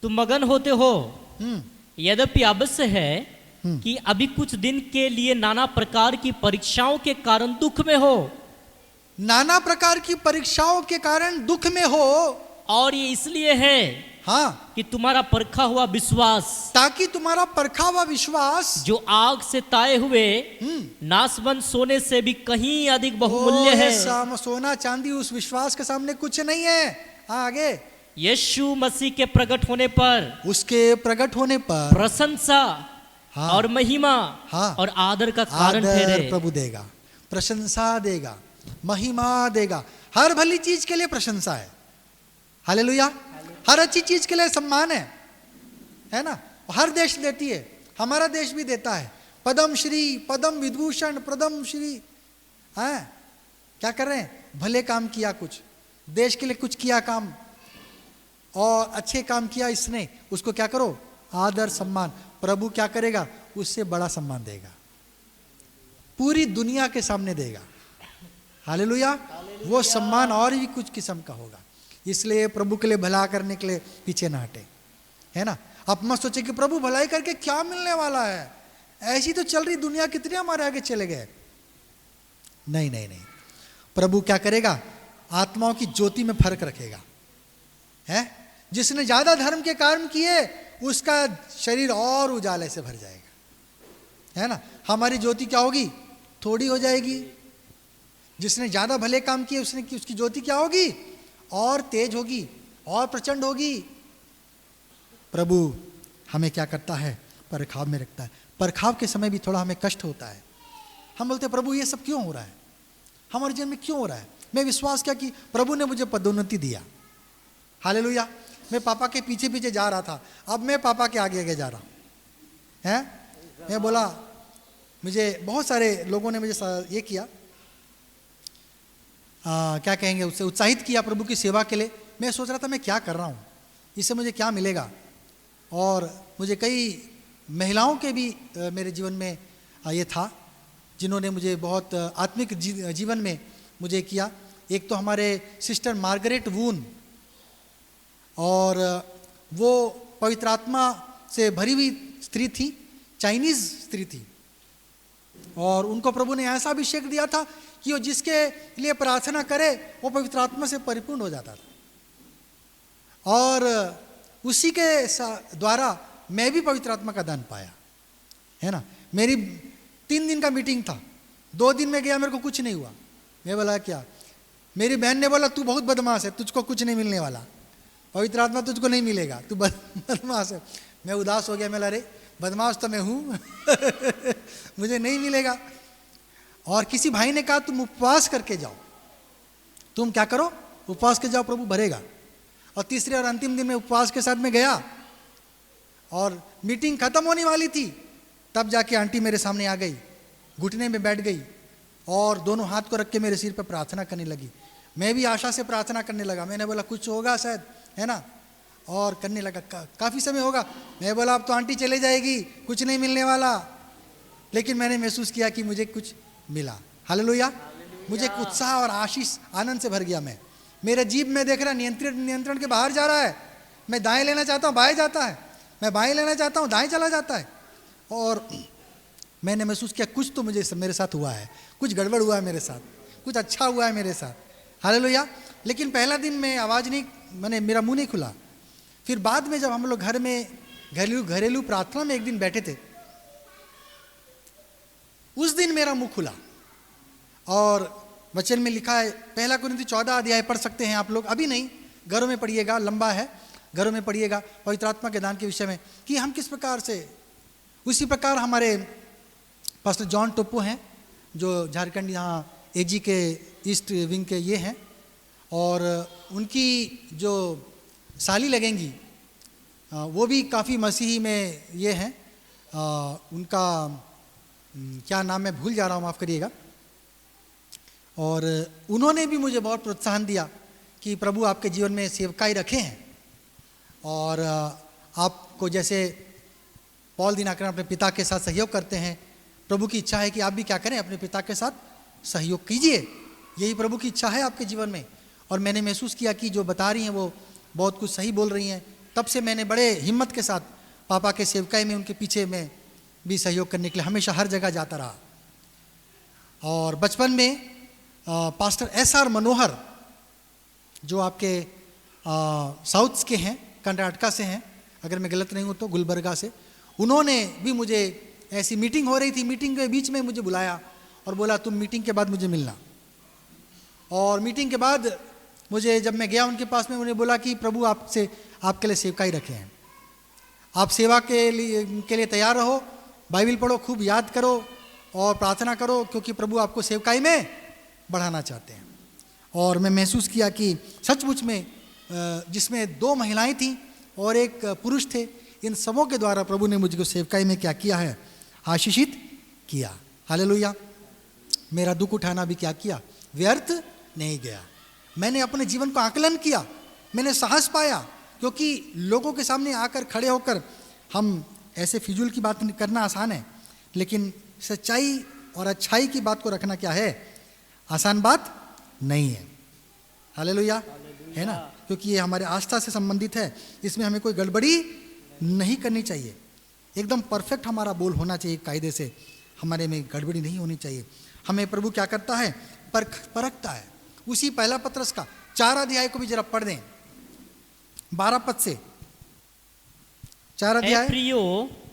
तुम मगन होते हो, हम्म, यद्यपि अवश्य है कि अभी कुछ दिन के लिए नाना प्रकार की परीक्षाओं के कारण दुख में हो। नाना प्रकार की परीक्षाओं के कारण दुख में हो, और ये इसलिए है, हाँ, कि तुम्हारा परखा हुआ विश्वास, ताकि तुम्हारा परखा हुआ विश्वास जो आग से ताए हुए नासबंद सोने से भी कहीं अधिक बहुमूल्य है, सोना चांदी उस विश्वास के सामने कुछ नहीं है। हाँ, आगे। यीशु मसीह के प्रकट होने पर, उसके प्रकट होने पर प्रशंसा, हाँ, और महिमा, हाँ, और आदर का कारण आदर ठहरे। प्रभु देगा, प्रशंसा देगा, महिमा देगा। हर भली चीज के लिए प्रशंसा है, हालेलुया। हर अच्छी चीज के लिए सम्मान है ना। हर देश देती है, हमारा देश भी देता है, पद्म श्री, पद्म विभूषण, पद्म श्री। हाँ, क्या कर रहे हैं, भले काम किया, कुछ देश के लिए कुछ किया काम, और अच्छे काम किया इसने, उसको क्या करो, आदर सम्मान। प्रभु क्या करेगा, उससे बड़ा सम्मान देगा, पूरी दुनिया के सामने देगा, हालेलुया। वो सम्मान और भी कुछ किस्म का होगा। इसलिए प्रभु के लिए भला करने के लिए पीछे ना हटे, है ना। आप मत सोचे कि प्रभु भलाई करके क्या मिलने वाला है, ऐसी तो चल रही दुनिया, कितने हमारे आगे चले गए। नहीं नहीं नहीं, प्रभु क्या करेगा, आत्माओं की ज्योति में फर्क रखेगा, है। जिसने ज्यादा धर्म के कर्म किए उसका शरीर और उजाले से भर जाएगा, है ना। हमारी ज्योति क्या होगी, थोड़ी हो जाएगी। जिसने ज्यादा भले काम किए उसकी ज्योति क्या होगी, और तेज होगी, और प्रचंड होगी। प्रभु हमें क्या करता है, परखाव में रखता है। परखाव के समय भी थोड़ा हमें कष्ट होता है। हम बोलते हैं प्रभु ये सब क्यों हो रहा है, हमारे जीवन में क्यों हो रहा है। मैं विश्वास किया कि प्रभु ने मुझे पदोन्नति दिया, हालेलुया। मैं पापा के पीछे पीछे जा रहा था, अब मैं पापा के आगे आगे जा रहा हूँ, हैं। मैं बोला, मुझे बहुत सारे लोगों ने मुझे ये किया, क्या कहेंगे, उससे उत्साहित किया प्रभु की सेवा के लिए। मैं सोच रहा था मैं क्या कर रहा हूँ, इससे मुझे क्या मिलेगा। और मुझे कई महिलाओं के भी मेरे जीवन में ये था, जिन्होंने मुझे बहुत आत्मिक जीवन में मुझे किया। एक तो हमारे सिस्टर मार्गरेट वून, और वो पवित्र आत्मा से भरी हुई स्त्री थी, चाइनीज स्त्री थी, और उनको प्रभु ने ऐसा अभिषेक दिया था कि वो जिसके लिए प्रार्थना करे वो पवित्र आत्मा से परिपूर्ण हो जाता था। और उसी के द्वारा मैं भी पवित्र आत्मा का दान पाया, है ना। मेरी 3 दिन का मीटिंग था, 2 दिन में गया, मेरे को कुछ नहीं हुआ। मैं बोला क्या, मेरी बहन ने बोला तू बहुत बदमाश है, तुझको कुछ नहीं मिलने वाला, पवित्र आत्मा तुझको नहीं मिलेगा, तू बदमाश है। मैं उदास हो गया, मैं अरे बदमाश तो मैं हूँ मुझे नहीं मिलेगा। और किसी भाई ने कहा तुम उपवास करके जाओ, तुम क्या करो, उपवास के जाओ, प्रभु भरेगा। और तीसरे और अंतिम दिन में उपवास के साथ में गया, और मीटिंग खत्म होने वाली थी, तब जाके आंटी मेरे सामने आ गई घुटने में बैठ गई और दोनों हाथ को रख के मेरे सिर पर प्रार्थना करने लगी। मैं भी आशा से प्रार्थना करने लगा। मैंने बोला कुछ होगा शायद, है ना, और करने लगा। काफ़ी समय होगा। मैं बोला अब तो आंटी चले जाएगी, कुछ नहीं मिलने वाला। लेकिन मैंने महसूस किया कि मुझे कुछ मिला। हालेलुया। मुझे एक उत्साह और आशीष, आनंद से भर गया। मैं, मेरे जीभ में देख रहा नियंत्रण के बाहर जा रहा है। मैं दाएं लेना चाहता हूँ, बाएं जाता है। मैं बाएं लेना चाहता हूँ, दाएं चला जाता है। और मैंने महसूस किया कुछ तो मेरे साथ हुआ है, कुछ गड़बड़ हुआ है मेरे साथ, कुछ अच्छा हुआ है मेरे साथ। हालेलुया। लेकिन पहला दिन में आवाज़ नहीं, मेरा मुंह नहीं खुला। फिर बाद में जब हम लोग घर में घरेलू प्रार्थना में एक दिन बैठे थे, उस दिन मेरा मुंह खुला। और वचन में लिखा है, पहला कुरिन्थी 14 अध्याय पढ़ सकते हैं आप लोग, अभी नहीं, घरों में पढ़िएगा, लंबा है, घरों में पढ़िएगा, पवित्र आत्मा के दान के विषय में, कि हम किस प्रकार से, उसी प्रकार हमारे पास्टर जॉन टोप्पो हैं जो झारखंड यहाँ एजी के ईस्ट विंग के ये हैं, और उनकी जो साली लगेंगी वो भी काफ़ी मसीही में ये हैं। उनका क्या नाम है भूल जा रहा हूँ, माफ़ करिएगा। और उन्होंने भी मुझे बहुत प्रोत्साहन दिया कि प्रभु आपके जीवन में सेवकाई रखे हैं, और आपको जैसे पौल दिनाकर अपने पिता के साथ सहयोग करते हैं, प्रभु की इच्छा है कि आप भी क्या करें, अपने पिता के साथ सहयोग कीजिए। यही प्रभु की इच्छा है आपके जीवन में। और मैंने महसूस किया कि जो बता रही हैं वो बहुत कुछ सही बोल रही हैं। तब से मैंने बड़े हिम्मत के साथ पापा के सेवकाई में, उनके पीछे में भी सहयोग करने के लिए हमेशा हर जगह जाता रहा। और बचपन में पास्टर SR मनोहर, जो आपके साउथ के हैं, कर्नाटका से हैं, अगर मैं गलत नहीं हूँ तो, गुलबर्गा से, उन्होंने भी मुझे, ऐसी मीटिंग हो रही थी, मीटिंग के बीच में मुझे बुलाया और बोला तुम मीटिंग के बाद मुझे मिलना। और मीटिंग के बाद मुझे, जब मैं गया उनके पास में, उन्हें बोला कि प्रभु आपसे, आपके लिए सेवकाई रखे हैं, आप सेवा के लिए तैयार रहो, बाइबल पढ़ो, खूब याद करो और प्रार्थना करो, क्योंकि प्रभु आपको सेवकाई में बढ़ाना चाहते हैं। और मैं महसूस किया कि सचमुच में जिसमें 2 महिलाएं थीं और एक पुरुष थे, इन सबों के द्वारा प्रभु ने मुझको सेवकाई में क्या किया है, आशीषित किया। हालेलुया। मेरा दुख उठाना भी क्या किया, व्यर्थ नहीं गया। मैंने अपने जीवन को आकलन किया, मैंने साहस पाया, क्योंकि लोगों के सामने आकर खड़े होकर हम ऐसे फिजूल की बात करना आसान है, लेकिन सच्चाई और अच्छाई की बात को रखना क्या है, आसान बात नहीं है। हालेलुया, है ना, क्योंकि ये हमारे आस्था से संबंधित है। इसमें हमें कोई गड़बड़ी नहीं करनी चाहिए, एकदम परफेक्ट हमारा बोल होना चाहिए, कायदे से, हमारे में गड़बड़ी नहीं होनी चाहिए। हमें प्रभु क्या करता है, परखता है। उसी पहला पत्रस का 4 अध्याय को भी जरा पढ़ दें, 12 पद से 4 अध्याय। प्रियो,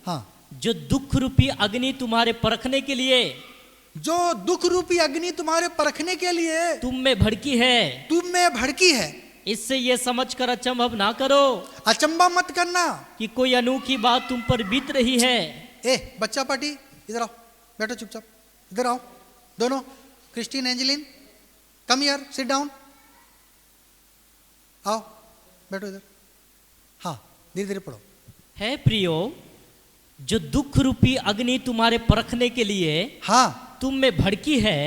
हाँ, जो दुख रूपी अग्नि तुम्हारे परखने के लिए, जो दुख रूपी अग्नि तुम्हारे परखने के लिए तुम में भड़की है, तुम में भड़की है, इससे ये समझकर अचंभव ना करो, अचंबा मत करना कि कोई अनोखी बात तुम पर बीत रही है। बच्चा पार्टी, इधर आओ, बैठो चुपचाप, इधर आओ दोनों। Christine, Angeline, come here, sit down, आओ बैठो इधर। हाँ, धीरे धीरे पढ़ो। है प्रियो, जो दुख रूपी अग्नि तुम्हारे परखने के लिए हाँ तुम में भड़की है,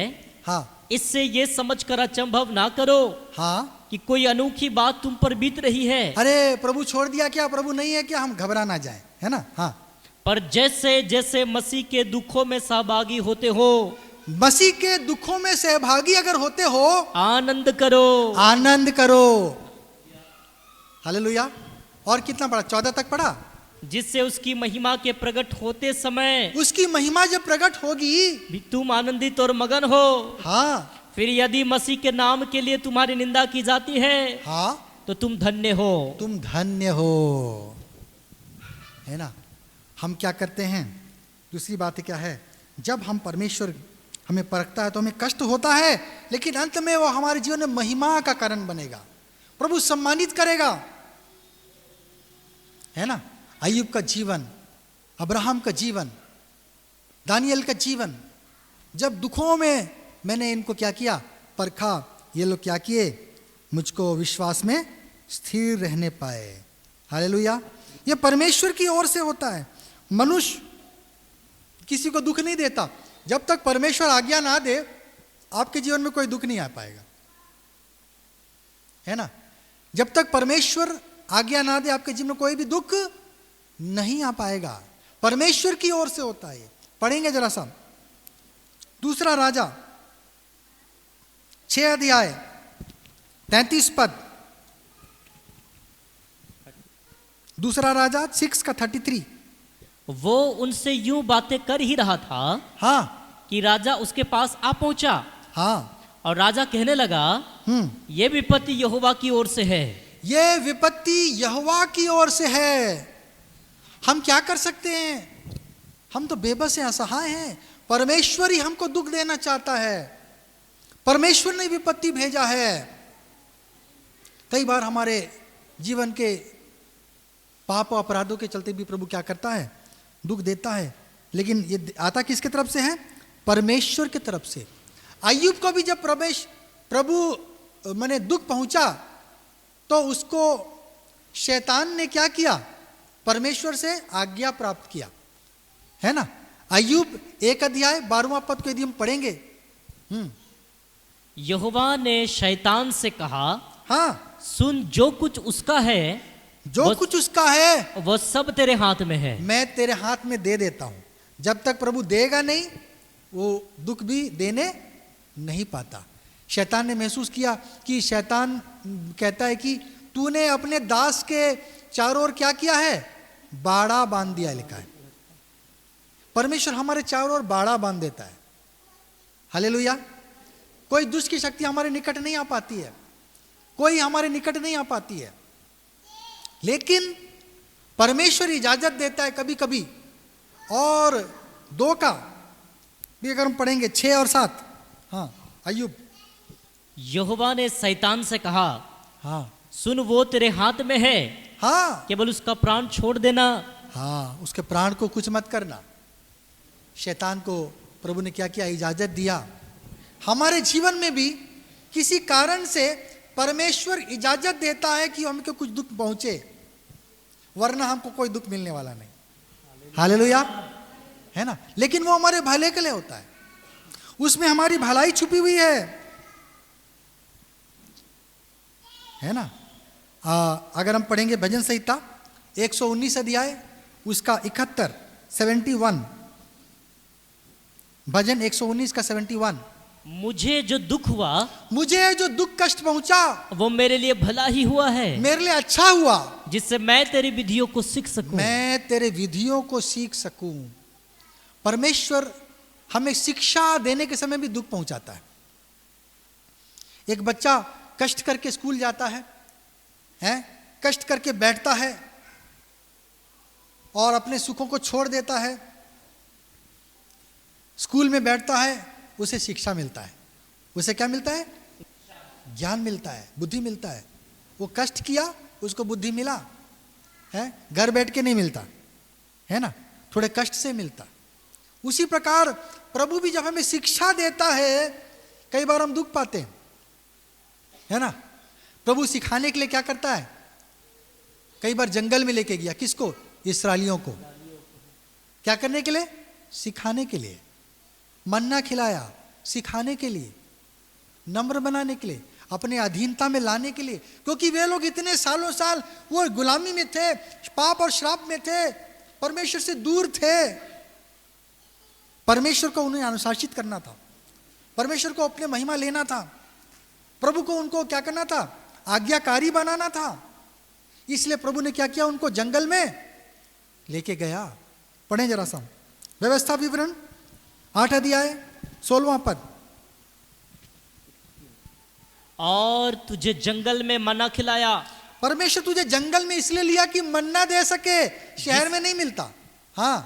हाँ, इससे ये समझकर अचंभव ना करो, हाँ, कि कोई अनोखी बात तुम पर बीत रही है। अरे प्रभु छोड़ दिया क्या, प्रभु नहीं है क्या, हम घबरा ना जाए, है ना। हाँ, पर जैसे जैसे मसीह के दुखों में सहभागी होते हो, मसीह के दुखों में सहभागी अगर होते हो, आनंद करो, आनंद करो। हालेलुया। और कितना पढ़ा, 14 तक पढ़ा। जिससे उसकी महिमा के प्रकट होते समय, उसकी महिमा जब प्रकट होगी भी तुम आनंदित और मगन हो। हाँ, फिर यदि मसीह के नाम के लिए तुम्हारी निंदा की जाती है, हाँ, तो तुम धन्य हो, तुम धन्य हो, है ना। हम क्या करते हैं, दूसरी बात क्या है, जब हम परमेश्वर हमें परखता है तो हमें कष्ट होता है, लेकिन अंत में वो हमारे जीवन में महिमा का कारण बनेगा, प्रभु सम्मानित करेगा, है ना। अय्यूब का जीवन, अब्राहम का जीवन, दानियल का जीवन, जब दुखों में मैंने इनको क्या किया, परखा, ये लोग क्या किए, मुझको विश्वास में स्थिर रहने पाए। हालेलुया। ये परमेश्वर की ओर से होता है। मनुष्य किसी को दुख नहीं देता, जब तक परमेश्वर आज्ञा ना दे आपके जीवन में कोई दुख नहीं आ पाएगा, है ना। जब तक परमेश्वर आज्ञा ना दे आपके जीवन में कोई भी दुख नहीं आ पाएगा। परमेश्वर की ओर से होता है। पढ़ेंगे जरा सा दूसरा राजा 6 अध्याय 33 पद। दूसरा राजा 6 का 33। वो उनसे यूं बातें कर ही रहा था हाँ कि राजा उसके पास आ पहुंचा, हाँ और राजा कहने लगा, ये विपत्ति यहोवा की ओर से है। ये विपत्ति यहोवा की ओर से है। हम क्या कर सकते हैं? हम तो बेबस हैं, असहाय हैं। परमेश्वर ही हमको दुख देना चाहता है। परमेश्वर ने विपत्ति भेजा है। कई बार हमारे जीवन के पाप और अपराधों के चलते भी प्रभु क्या करता है? दुख देता है। लेकिन ये आता किसके तरफ से है? परमेश्वर की तरफ से। अय्यूब को भी जब प्रभु माने दुख पहुंचा तो उसको शैतान ने क्या किया? परमेश्वर से आज्ञा प्राप्त किया, है ना। अय्यूब 1 अध्याय 12वां पद को यदि हम पढ़ेंगे। यहोवा ने शैतान से कहा, हाँ, सुन, जो कुछ उसका है, जो कुछ उसका है वो सब तेरे हाथ में है। मैं तेरे हाथ में दे देता हूं। जब तक प्रभु देगा नहीं वो दुख भी देने नहीं पाता। शैतान ने महसूस किया कि शैतान कहता है कि तूने अपने दास के चारों ओर क्या किया है? बाड़ा बांध दिया, लिखा है। परमेश्वर हमारे चारों ओर बाड़ा बांध देता है। हालेलुया। कोई दुष्ट की शक्ति हमारे निकट नहीं आ पाती है, कोई हमारे निकट नहीं आ पाती है। लेकिन परमेश्वर इजाजत देता है कभी कभी। और 2 का भी अगर हम पढ़ेंगे 6 और 7। हाँ, अय्यूब। यहोवा ने शैतान से कहा, हाँ सुन, वो तेरे हाथ में है, हाँ केवल उसका प्राण छोड़ देना। हाँ, उसके प्राण को कुछ मत करना। शैतान को प्रभु ने क्या किया? इजाजत दिया। हमारे जीवन में भी किसी कारण से परमेश्वर इजाजत देता है कि हमको कुछ दुख पहुंचे, वरना हमको कोई दुख मिलने वाला नहीं। हालेलुया, है ना। लेकिन वो हमारे भले के लिए होता है, उसमें हमारी भलाई छुपी हुई है ना। अगर हम पढ़ेंगे भजन संहिता 119 अध्याय उसका 71 भजन 119 का 71। मुझे जो दुख हुआ, मुझे जो दुख कष्ट पहुंचा, वो मेरे लिए भला ही हुआ है, मेरे लिए अच्छा हुआ, जिससे मैं तेरी विधियों को सीख सकूं। मैं तेरे विधियों को सीख सकूं। परमेश्वर हमें शिक्षा देने के समय भी दुख पहुंचाता है। एक बच्चा कष्ट करके स्कूल जाता है, कष्ट करके बैठता है और अपने सुखों को छोड़ देता है। स्कूल में बैठता है, उसे शिक्षा मिलता है। उसे क्या मिलता है? ज्ञान मिलता है, बुद्धि मिलता है। वो कष्ट किया, उसको बुद्धि मिला है। घर बैठ के नहीं मिलता, है ना, थोड़े कष्ट से मिलता। उसी प्रकार प्रभु भी जब हमें शिक्षा देता है, कई बार हम दुख पाते हैं, है ना। प्रभु सिखाने के लिए क्या करता है? कई बार जंगल में लेके गया। किसको? इस्राएलियों को। क्या करने के लिए? सिखाने के लिए। मन्ना खिलाया, सिखाने के लिए, नम्र बनाने के लिए, अपने अधीनता में लाने के लिए। क्योंकि वे लोग इतने सालों साल वो गुलामी में थे, पाप और श्राप में थे, परमेश्वर से दूर थे। परमेश्वर को उन्हें अनुशासित करना था, परमेश्वर को अपने महिमा लेना था, प्रभु को उनको क्या करना था? आज्ञाकारी बनाना था। इसलिए प्रभु ने क्या किया? उनको जंगल में लेके गया। पढ़ें जरा सा व्यवस्था विवरण 8 अध्याय 16वां पद। और तुझे जंगल में मन्ना खिलाया। परमेश्वर तुझे जंगल में इसलिए लिया कि मन्ना दे सके, शहर में नहीं मिलता। हाँ,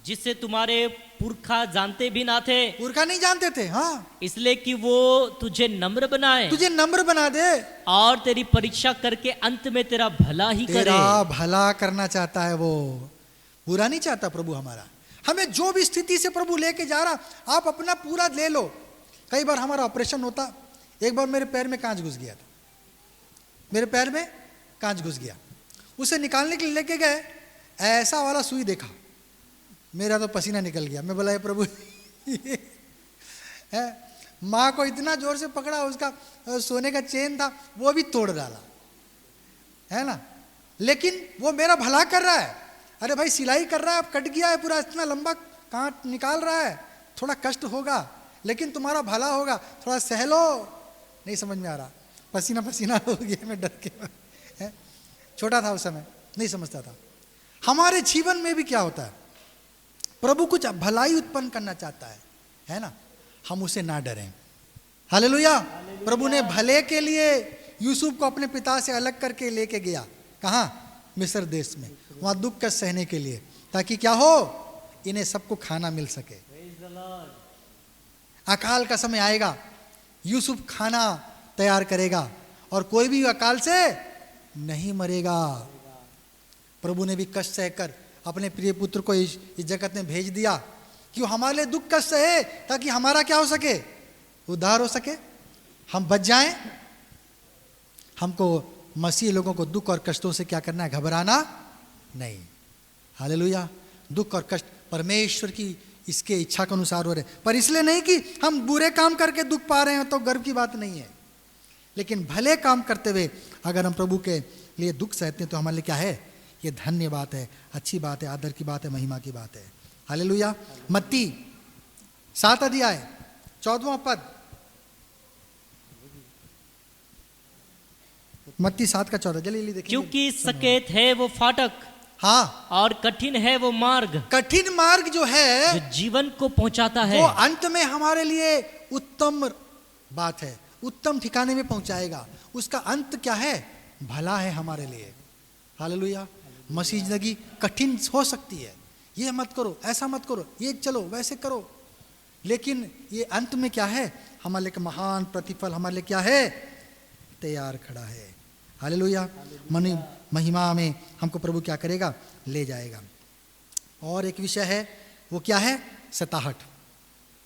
जिससे तुम्हारे पुरखा जानते भी ना थे, पुरखा नहीं जानते थे। हाँ, इसलिए कि वो तुझे नम्र बनाए, तुझे नम्र बना दे और तेरी परीक्षा करके अंत में तेरा भला ही करे। तेरा भला करना चाहता है वो, बुरा नहीं चाहता प्रभु हमारा। हमें जो भी स्थिति से प्रभु लेके जा रहा, आप अपना पूरा ले लो। कई बार हमारा ऑपरेशन होता। एक बार मेरे पैर में कांच घुस गया था, मेरे पैर में कांच घुस गया। उसे निकालने के लिए लेके गए, ऐसा वाला सुई देखा, मेरा तो पसीना निकल गया। मैं बोला, हे प्रभु है, माँ को इतना जोर से पकड़ा, उसका सोने का चेन था वो भी तोड़ डाला, है ना। लेकिन वो मेरा भला कर रहा है। अरे भाई सिलाई कर रहा है, अब कट गया है पूरा, इतना लंबा कांट निकाल रहा है, थोड़ा कष्ट होगा लेकिन तुम्हारा भला होगा, थोड़ा सह लो। नहीं समझ में आ रहा, पसीना पसीना हो गया मैं डर के, है? छोटा था उस समय, नहीं समझता था। हमारे जीवन में भी क्या होता है, प्रभु कुछ भलाई उत्पन्न करना चाहता है ना, हम उसे ना डरें। हालेलुया। प्रभु ने भले के लिए यूसुफ को अपने पिता से अलग करके लेके गया, कहाँ, मिस्र देश में, वहाँ दुख कष्ट सहने के लिए, ताकि क्या हो, इन्हें सबको खाना मिल सके। अकाल का समय आएगा, यूसुफ खाना तैयार करेगा और कोई भी अकाल से नहीं मरेगा। प्रभु ने भी कष्ट सहकर अपने प्रिय पुत्र को इस जगत में भेज दिया कि वो हमारे लिए दुख कष्ट सहे, ताकि हमारा क्या हो सके, उद्धार हो सके, हम बच जाएं। हमको मसीह लोगों को दुख और कष्टों से क्या करना है, घबराना नहीं। हालेलुया। दुख और कष्ट परमेश्वर की इसके इच्छा के अनुसार हो रहे, पर इसलिए नहीं कि हम बुरे काम करके दुख पा रहे हैं तो गर्व की बात नहीं है, लेकिन भले काम करते हुए अगर हम प्रभु के लिए दुख सहते हैं तो हमारे लिए क्या है, ये धन्य बात है, अच्छी बात है, आदर की बात है, महिमा की बात है। हालेलुया। मत्ती 7 अध्याय 14वां पद, मत्ती 7 का 14, जल्दी देखिए। क्योंकि सकेत है वो फाटक, हाँ, और कठिन है वो मार्ग, कठिन मार्ग जो है जो जीवन को पहुंचाता है, वो अंत में हमारे लिए उत्तम बात है, उत्तम ठिकाने में पहुंचाएगा। उसका अंत क्या है, भला है हमारे लिए। हालेलुया। मसीह जिंदगी कठिन हो सकती है, ये मत करो, ऐसा मत करो, ये चलो, वैसे करो, लेकिन ये अंत में क्या है, हमारे लिए महान प्रतिफल हमारे लिए क्या है, तैयार खड़ा है। हालेलुया। महिमा में हमको प्रभु क्या करेगा, ले जाएगा। और एक विषय है, वो क्या है, सताहट।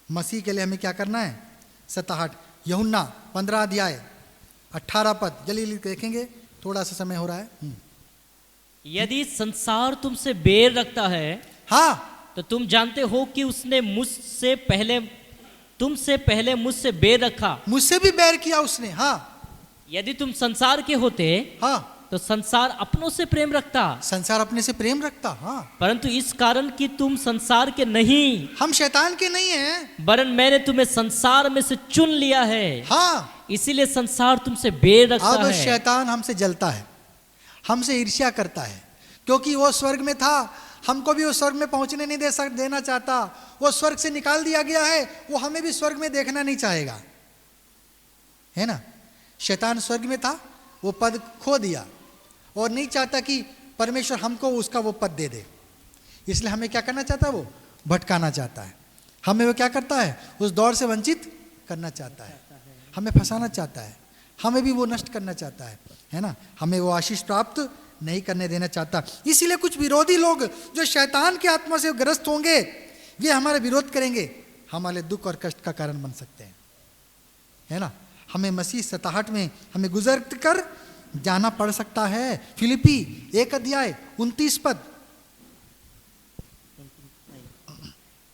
मसीह के लिए हमें क्या करना है, सताहट। यूहन्ना 15 अध्याय 18 पद, जल्दी देखेंगे, थोड़ा सा समय हो रहा है। यदि संसार तुमसे बैर रखता है, हाँ, तो तुम जानते हो कि उसने तुमसे पहले मुझसे बैर रखा। मुझसे भी बैर किया उसने। हाँ, यदि तुम संसार के होते, हाँ, तो संसार अपनों से प्रेम रखता, संसार अपने से प्रेम रखता। हाँ, परंतु इस कारण कि तुम संसार के नहीं, हम शैतान के नहीं हैं, वरन मैंने तुम्हें संसार में से चुन लिया है। हाँ, इसीलिए संसार तुमसे बैर रखता अब है। शैतान हमसे जलता है, हमसे ईर्ष्या करता है, क्योंकि वो स्वर्ग में था, हमको भी वो स्वर्ग में पहुंचने नहीं देना चाहता। वो स्वर्ग से निकाल दिया गया है, वो हमें भी स्वर्ग में देखना नहीं चाहेगा, है ना। शैतान स्वर्ग में था, वो पद खो दिया और नहीं चाहता कि परमेश्वर हमको उसका वो पद दे दे, इसलिए हमें क्या करना चाहता है, वो भटकाना चाहता है, हमें वो क्या करता है, उस दौर से वंचित करना चाहता है, हमें फंसाना चाहता है, हमें भी वो नष्ट करना चाहता है ना, हमें वो आशीष प्राप्त नहीं करने देना चाहता। इसीलिए कुछ विरोधी लोग जो शैतान की आत्मा से ग्रस्त होंगे, वे हमारे विरोध करेंगे, हमारे दुख और कष्ट का कारण बन सकते हैं, है ना। हमें मसीह सताहट में हमें गुजर कर जाना पड़ सकता है। फिलिपी 1 अध्याय 29 पद,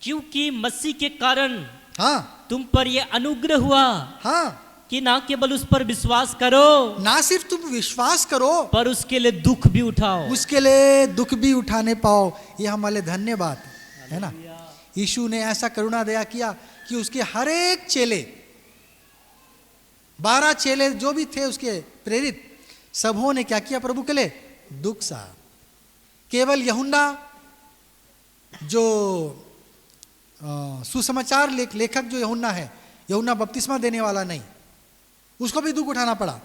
क्योंकि मसीह के कारण, हाँ, तुम पर यह अनुग्रह हुआ, हाँ, कि ना केवल उस पर विश्वास करो, ना सिर्फ तुम विश्वास करो, पर उसके लिए दुख भी उठाओ, उसके लिए दुख भी उठाने पाओ। ये हमारे धन्य बात है ना। यीशु ने ऐसा करुणा दया किया कि उसके हर एक चेले, 12 चेले जो भी थे उसके प्रेरित, सबों ने क्या किया, प्रभु के लिए दुख सहा। केवल यूहन्ना जो सुसमाचार लेखक जो यूहन्ना है, यूहन्ना बपतिस्मा देने वाला नहीं, उसको भी दुख उठाना पड़ा,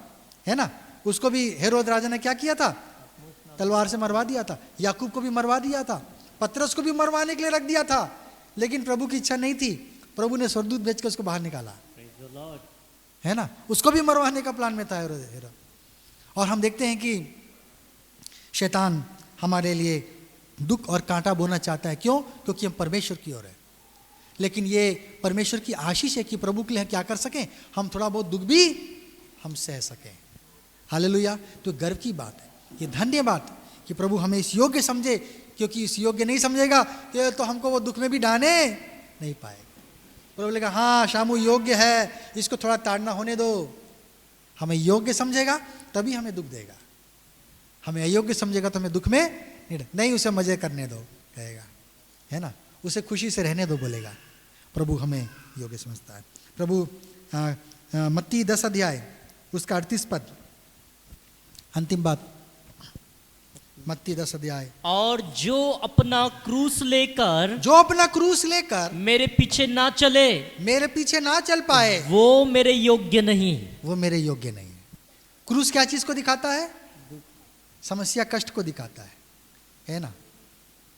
है ना। उसको भी हेरोद राजा ने क्या किया था, तलवार से मरवा दिया था। याकूब को भी मरवा दिया था, पतरस को भी मरवाने के लिए रख दिया था, लेकिन प्रभु की इच्छा नहीं थी, प्रभु ने स्वर्गदूत भेज कर उसको बाहर निकाला, है ना। उसको भी मरवाने का प्लान में था हेरोद। और हम देखते हैं कि शैतान हमारे लिए दुख और कांटा बोना चाहता है, क्यों, क्योंकि हम परमेश्वर की ओर है। लेकिन ये परमेश्वर की आशीष है कि प्रभु के लिए क्या कर सकें, हम थोड़ा बहुत दुख भी हम सह सकें। हालेलुया। तो गर्व की बात है, ये धन्य बात कि प्रभु हमें इस योग्य समझे, क्योंकि इस योग्य नहीं समझेगा तो हमको वो दुख में भी डालने नहीं पाएगा। प्रभु बोलेगा हाँ शामू योग्य है, इसको थोड़ा ताड़ना होने दो। हमें योग्य समझेगा तभी हमें दुख देगा, हमें अयोग्य समझेगा तो हमें दुख में नहीं, उसे मजे करने दो कहेगा, है ना, उसे खुशी से रहने दो बोलेगा। प्रभु हमें योग्य समझता है। प्रभु मत्ती 10 अध्याय उसका 38 पद, अंतिम बात, मत्ती 10 अध्याय। और जो अपना क्रूस लेकर मेरे पीछे ना चले, मेरे पीछे ना चल पाए, वो मेरे योग्य नहीं। वो मेरे योग्य नहीं है। क्रूस क्या चीज को दिखाता है? समस्या कष्ट को दिखाता है ना।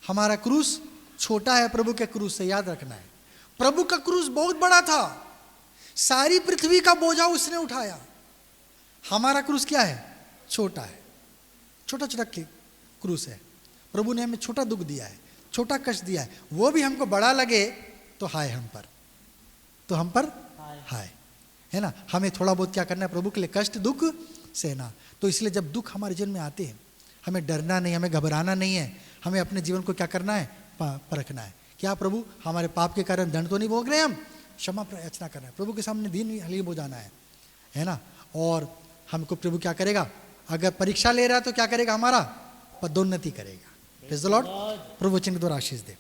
हमारा क्रूस छोटा है प्रभु के क्रूस से, याद रखना है। प्रभु का क्रूस बहुत बड़ा था, सारी पृथ्वी का बोझा उसने उठाया। हमारा क्रूस क्या है? छोटा है, छोटा छोटा क्रूस है। प्रभु ने हमें छोटा दुख दिया है, छोटा कष्ट दिया है। वो भी हमको बड़ा लगे तो हाय हम पर, तो हम पर हाय, है ना। हमें थोड़ा बहुत क्या करना है? प्रभु के लिए कष्ट दुख सहना। तो इसलिए जब दुख हमारे जीवन में आते हैं, हमें डरना नहीं, हमें घबराना नहीं है। हमें अपने जीवन को क्या करना है? परखना है। क्या प्रभु हमारे पाप के कारण दंड तो नहीं भोग रहे, हम क्षमा याचना करना है, प्रभु के सामने दीन हली बोझाना है ना। और हमको प्रभु क्या करेगा? अगर परीक्षा ले रहा है तो क्या करेगा? हमारा पदोन्नति करेगा। Praise the Lord. प्रभु वचन के द्वारा आशीष दे।